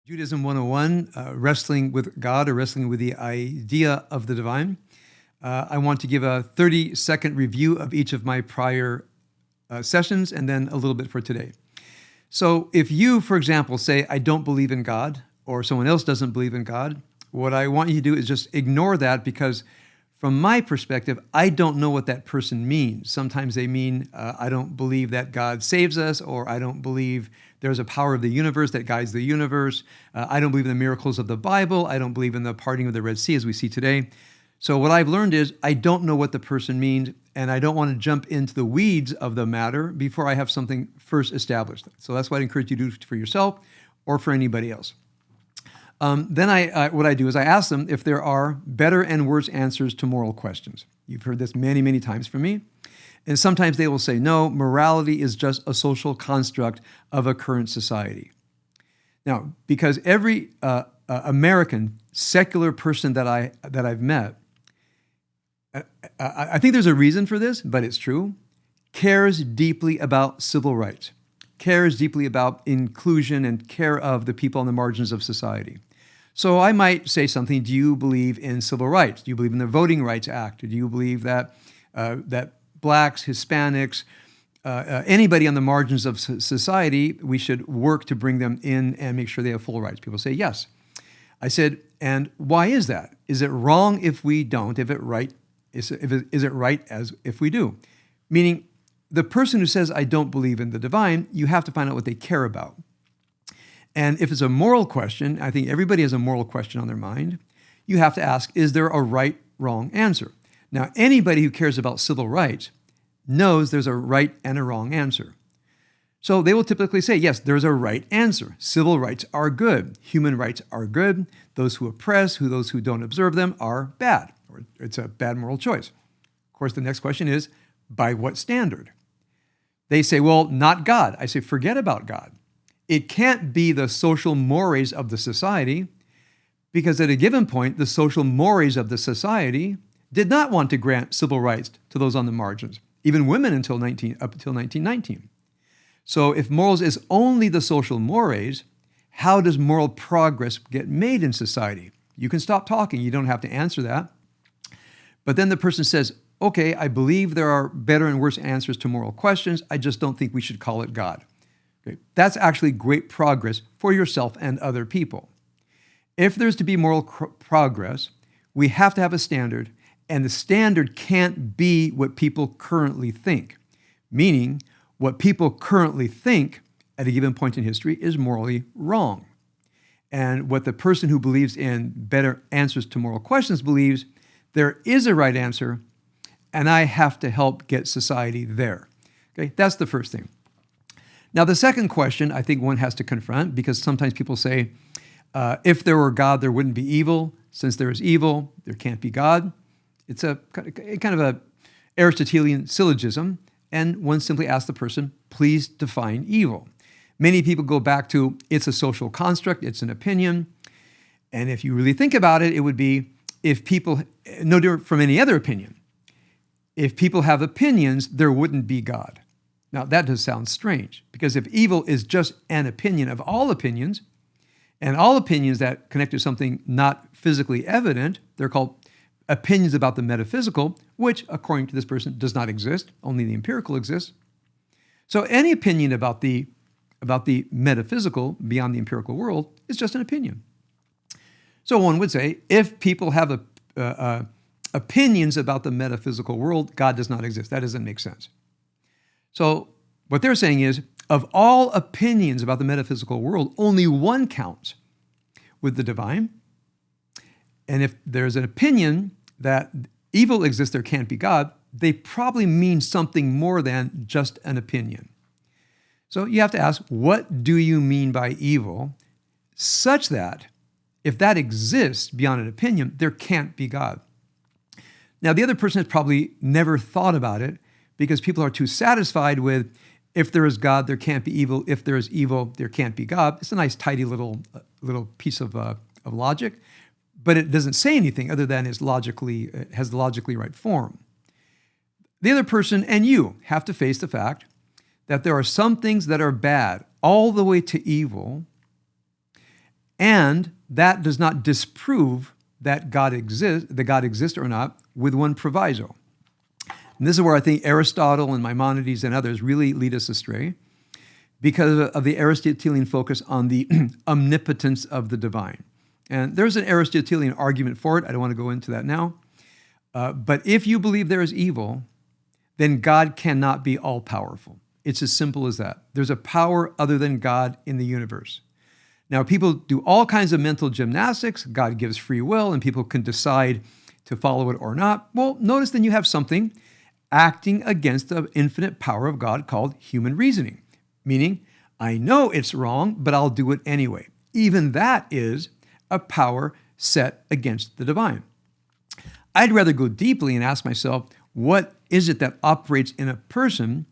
Judaism 101, wrestling with God or wrestling with the idea of the divine. I want to give a 30-second review of each of my prior sessions and then a little bit for today. So if you, for example, say, I don't believe in God, or someone else doesn't believe in God, what I want you to do is just ignore that, because from my perspective, I don't know what that person means. Sometimes they mean, I don't believe that God saves us, or I don't believe there's a power of the universe that guides the universe. I don't believe in the miracles of the Bible. I don't believe in the parting of the Red Sea as we see today. So what I've learned is I don't know what the person means, and I don't want to jump into the weeds of the matter before I have something first established. So that's what I encourage you to do for yourself or for anybody else. Then what I do is I ask them if there are better and worse answers to moral questions. You've heard this many, many times from me. And sometimes they will say, no, morality is just a social construct of a current society. Now, because every American secular person that I've met, I think there's a reason for this, but it's true, cares deeply about civil rights, cares deeply about inclusion and care of the people on the margins of society. So I might say something, do you believe in civil rights? Do you believe in the Voting Rights Act? Or do you believe that blacks, Hispanics, anybody on the margins of society, we should work to bring them in and make sure they have full rights? People say yes. I said, and why is that? Is it wrong if we don't? Is it right as if we do? Meaning, the person who says, I don't believe in the divine, you have to find out what they care about. And if it's a moral question, I think everybody has a moral question on their mind, you have to ask, is there a right, wrong answer? Now, anybody who cares about civil rights knows there's a right and a wrong answer. So they will typically say, yes, there's a right answer. Civil rights are good. Human rights are good. Those who oppress, those who don't observe them are bad, or it's a bad moral choice. Of course, the next question is, by what standard? They say, well, not God. I say, forget about God. It can't be the social mores of the society, because at a given point, the social mores of the society did not want to grant civil rights to those on the margins, even women up until 1919. So if morals is only the social mores, how does moral progress get made in society? You can stop talking. You don't have to answer that. But then the person says, okay, I believe there are better and worse answers to moral questions. I just don't think we should call it God. Okay. That's actually great progress for yourself and other people. If there's to be moral progress, we have to have a standard, and the standard can't be what people currently think, meaning what people currently think at a given point in history is morally wrong. And what the person who believes in better answers to moral questions believes, there is a right answer, and I have to help get society there. Okay, that's the first thing. Now, the second question I think one has to confront, because sometimes people say, if there were God, there wouldn't be evil. Since there is evil, there can't be God. It's a kind of a Aristotelian syllogism, and one simply asks the person, please define evil. Many people go back to, it's a social construct, it's an opinion. And if you really think about it, it would be, if people, no different from any other opinion, if people have opinions, there wouldn't be God. Now, that does sound strange, because if evil is just an opinion of all opinions, and all opinions that connect to something not physically evident, they're called opinions about the metaphysical, which, according to this person, does not exist. Only the empirical exists. So any opinion about the metaphysical beyond the empirical world is just an opinion. So one would say, if people have opinions about the metaphysical world, God does not exist. That doesn't make sense. So what they're saying is, of all opinions about the metaphysical world, only one counts with the divine. And if there's an opinion that evil exists, there can't be God, they probably mean something more than just an opinion. So you have to ask, what do you mean by evil, such that if that exists beyond an opinion, there can't be God? Now, the other person has probably never thought about it, because people are too satisfied with, if there is God, there can't be evil. If there is evil, there can't be God. It's a nice, tidy little piece of logic, but it doesn't say anything other than it has the logically right form. The other person and you have to face the fact that there are some things that are bad all the way to evil, And that does not disprove that God exists or not, with one proviso. And this is where I think Aristotle and Maimonides and others really lead us astray, because of the Aristotelian focus on the omnipotence of the divine. And there's an Aristotelian argument for it. I don't want to go into that now. But if you believe there is evil, then God cannot be all-powerful. It's as simple as that. There's a power other than God in the universe. Now, people do all kinds of mental gymnastics. God gives free will, and people can decide to follow it or not. Well, notice then you have something acting against the infinite power of God called human reasoning, meaning I know it's wrong, but I'll do it anyway. Even that is a power set against the divine. I'd rather go deeply and ask myself, what is it that operates in a person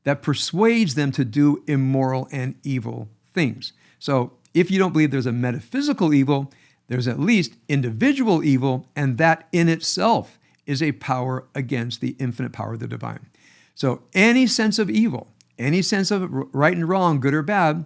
that persuades them to do immoral and evil things? So if you don't believe there's a metaphysical evil, there's at least individual evil, and that in itself is a power against the infinite power of the divine. So any sense of evil, any sense of right and wrong, good or bad,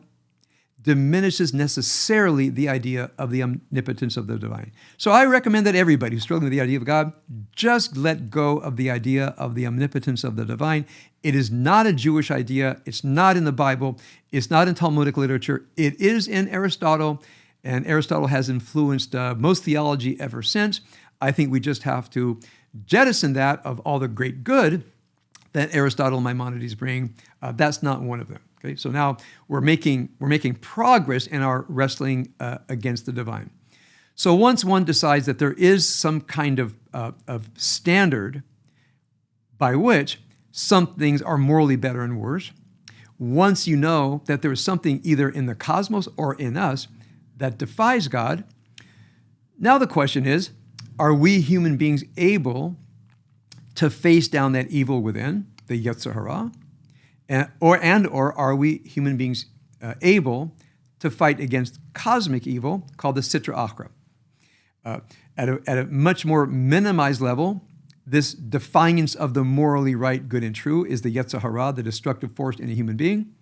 diminishes necessarily the idea of the omnipotence of the divine. So I recommend that everybody who's struggling with the idea of God just let go of the idea of the omnipotence of the divine. It is not a Jewish idea. It's not in the Bible. It's not in Talmudic literature. It is in Aristotle, and Aristotle has influenced most theology ever since. I think we just have to jettison that of all the great good that Aristotle and Maimonides bring. That's not one of them. Okay, so now we're making progress in our wrestling against the divine. So once one decides that there is some kind of standard by which some things are morally better and worse, once you know that there is something either in the cosmos or in us that defies God, now the question is, are we human beings able to face down that evil within, the Yetzer Hara? Or are we human beings able to fight against cosmic evil called the Sitra Achra? At a much more minimized level, this defiance of the morally right, good, and true is the Yetzer Hara, the destructive force in a human being.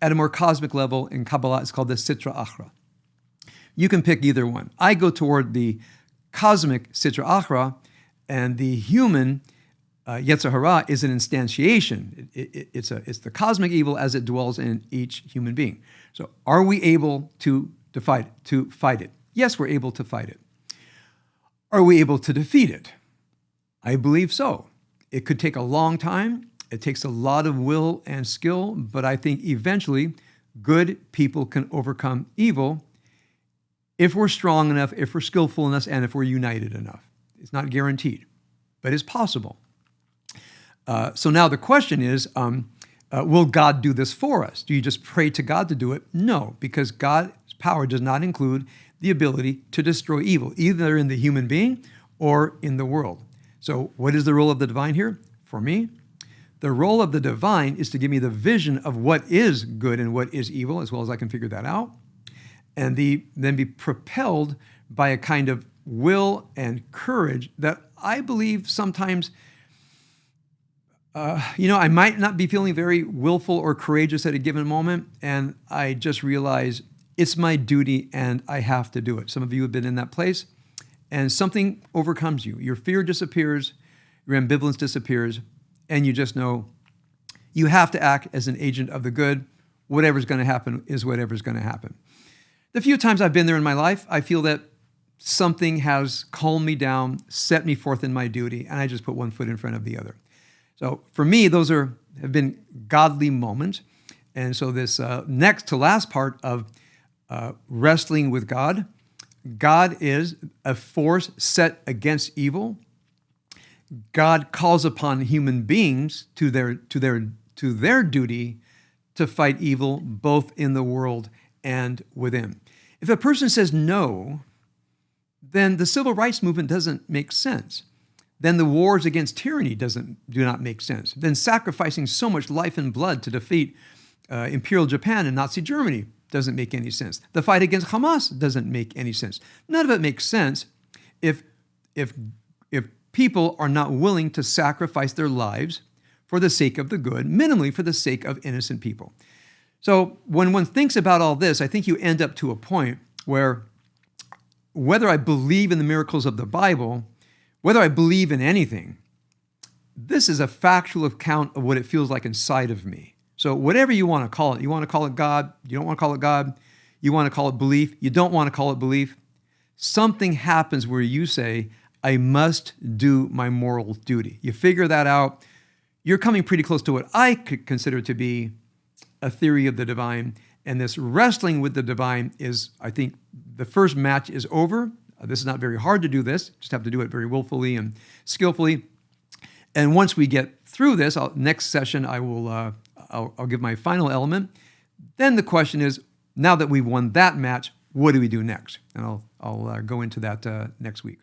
At a more cosmic level, in Kabbalah, it's called the Sitra Achra. You can pick either one. I go toward the cosmic Sitra Achra, and the human Yetzer Hara is an instantiation. It's the cosmic evil as it dwells in each human being. So are we able to fight it? Yes, we're able to fight it. Are we able to defeat it? I believe so. It could take a long time. It takes a lot of will and skill, but I think eventually good people can overcome evil if we're strong enough, if we're skillful enough, and if we're united enough. It's not guaranteed, but it's possible. So now the question is, will God do this for us? Do you just pray to God to do it? No, because God's power does not include the ability to destroy evil, either in the human being or in the world. So what is the role of the divine here? For me, the role of the divine is to give me the vision of what is good and what is evil, as well as I can figure that out, and then be propelled by a kind of will and courage that I believe sometimes I might not be feeling very willful or courageous at a given moment, and I just realize it's my duty and I have to do it. Some of you have been in that place, and something overcomes you. Your fear disappears, your ambivalence disappears, and you just know you have to act as an agent of the good. Whatever's going to happen is whatever's going to happen. The few times I've been there in my life, I feel that something has calmed me down, set me forth in my duty, and I just put one foot in front of the other. So for me, those have been godly moments. And so this next to last part of wrestling with God, God is a force set against evil. God calls upon human beings to their duty to fight evil both in the world and within. If a person says no, then the civil rights movement doesn't make sense. Then the wars against tyranny do not make sense. Then sacrificing so much life and blood to defeat Imperial Japan and Nazi Germany doesn't make any sense. The fight against Hamas doesn't make any sense. None of it makes sense if people are not willing to sacrifice their lives for the sake of the good, minimally for the sake of innocent people. So when one thinks about all this, I think you end up to a point where whether I believe in the miracles of the Bible, whether I believe in anything, this is a factual account of what it feels like inside of me. So whatever you want to call it, you want to call it God, you don't want to call it God, you want to call it belief, you don't want to call it belief, something happens where you say, I must do my moral duty. You figure that out. You're coming pretty close to what I could consider to be a theory of the divine. And this wrestling with the divine is, I think, the first match is over. This is not very hard to do this. Just have to do it very willfully and skillfully. And once we get through this, next session, I'll give my final element. Then the question is, now that we've won that match, what do we do next? And I'll go into that next week.